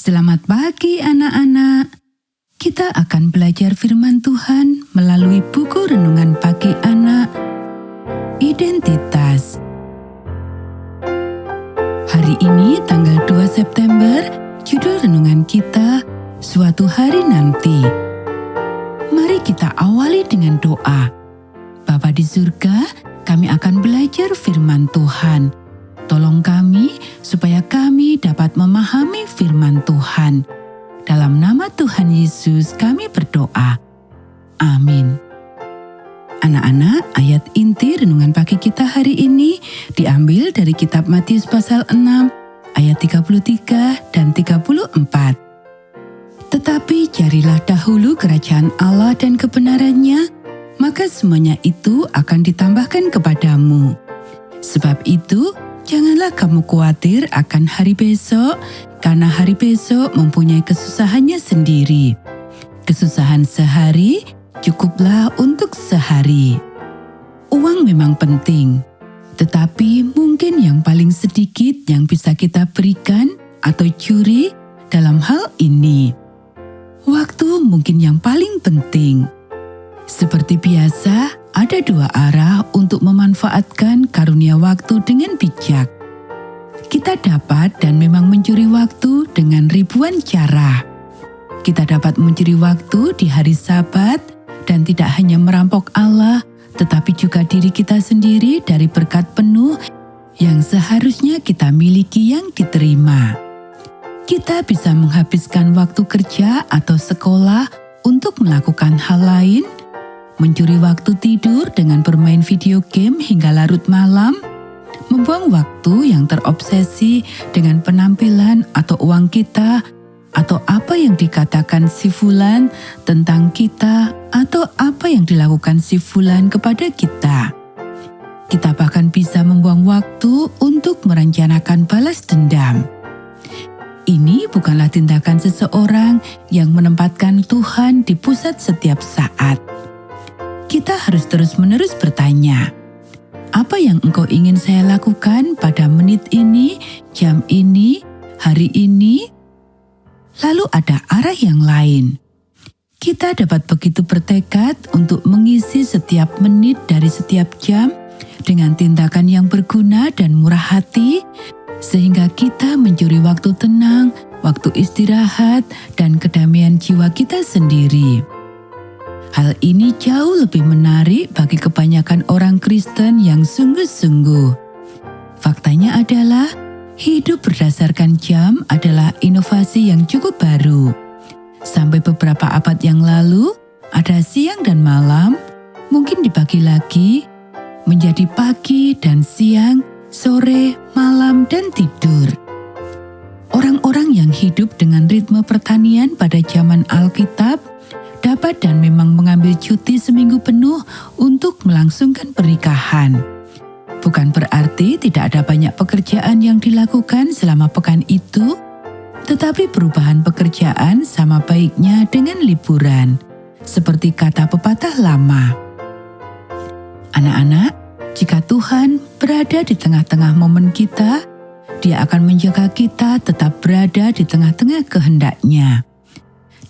Selamat pagi anak-anak. Kita akan belajar firman Tuhan melalui buku renungan pagi anak, Identitas. Hari ini tanggal 2 September, judul renungan kita, Suatu Hari Nanti. Mari kita awali dengan doa. Bapa di surga, kami akan belajar firman Tuhan. Tolong kami supaya kami dapat memahami firman Tuhan. Dalam nama Tuhan Yesus kami berdoa. Amin. Anak-anak, ayat inti renungan pagi kita hari ini diambil dari kitab Matius pasal 6 ayat 33 dan 34. Tetapi carilah dahulu kerajaan Allah dan kebenarannya, maka semuanya itu akan ditambahkan kepadamu. Sebab itu, janganlah kamu khawatir akan hari besok, karena hari besok mempunyai kesusahannya sendiri. Kesusahan sehari cukuplah untuk sehari. Uang memang penting, tetapi mungkin yang paling sedikit yang bisa kita berikan atau curi dalam hal ini. Waktu mungkin yang paling penting. Seperti biasa, ada dua arah untuk memanfaatkan karunia waktu dengan bijak. Kita dapat dan memang mencuri waktu dengan ribuan cara. Kita dapat mencuri waktu di hari Sabat dan tidak hanya merampok Allah, tetapi juga diri kita sendiri dari berkat penuh yang seharusnya kita miliki yang diterima. Kita bisa menghabiskan waktu kerja atau sekolah untuk melakukan hal lain, mencuri waktu tidur dengan bermain video game hingga larut malam, membuang waktu yang terobsesi dengan penampilan atau uang kita, atau apa yang dikatakan si fulan tentang kita, atau apa yang dilakukan si fulan kepada kita. Kita bahkan bisa membuang waktu untuk merencanakan balas dendam. Ini bukanlah tindakan seseorang yang menempatkan Tuhan di pusat setiap saat. Kita harus terus-menerus bertanya, apa yang engkau ingin saya lakukan pada menit ini, jam ini, hari ini? Lalu ada arah yang lain. Kita dapat begitu bertekad untuk mengisi setiap menit dari setiap jam dengan tindakan yang berguna dan murah hati, sehingga kita mencuri waktu tenang, waktu istirahat, dan kedamaian jiwa kita sendiri. Hal ini jauh lebih menarik bagi kebanyakan orang Kristen yang sungguh-sungguh. Faktanya adalah, hidup berdasarkan jam adalah inovasi yang cukup baru. Sampai beberapa abad yang lalu, ada siang dan malam, mungkin dibagi lagi, menjadi pagi dan siang, sore, malam, dan tidur. Orang-orang yang hidup dengan ritme pertanian pada zaman Alkitab dapat dan memang mengambil cuti seminggu penuh untuk melangsungkan pernikahan. Bukan berarti tidak ada banyak pekerjaan yang dilakukan selama pekan itu, tetapi perubahan pekerjaan sama baiknya dengan liburan, seperti kata pepatah lama. Anak-anak, jika Tuhan berada di tengah-tengah momen kita, Dia akan menjaga kita tetap berada di tengah-tengah kehendak-Nya.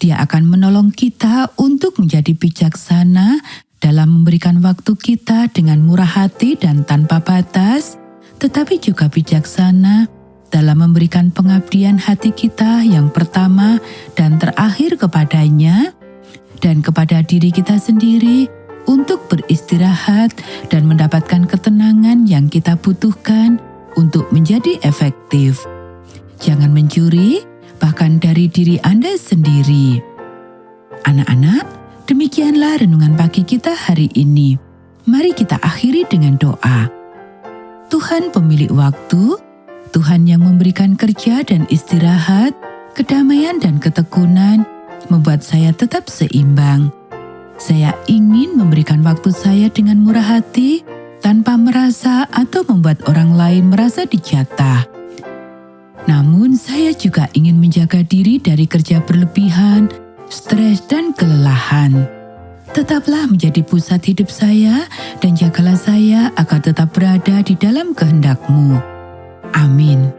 Dia akan menolong kita untuk menjadi bijaksana dalam memberikan waktu kita dengan murah hati dan tanpa batas, tetapi juga bijaksana dalam memberikan pengabdian hati kita yang pertama dan terakhir kepadanya dan kepada diri kita sendiri untuk beristirahat dan mendapatkan ketenangan yang kita butuhkan untuk menjadi efektif. Jangan mencuri, bahkan dari diri Anda sendiri. Anak-anak, demikianlah renungan pagi kita hari ini. Mari kita akhiri dengan doa. Tuhan pemilik waktu, Tuhan yang memberikan kerja dan istirahat, kedamaian dan ketekunan, membuat saya tetap seimbang. Saya ingin memberikan waktu saya dengan murah hati, tanpa merasa atau membuat orang lain merasa dijatah. Namun saya juga ingin menjaga diri dari kerja berlebihan, stres dan kelelahan. Tetaplah menjadi pusat hidup saya dan jagalah saya agar tetap berada di dalam kehendak-Mu. Amin.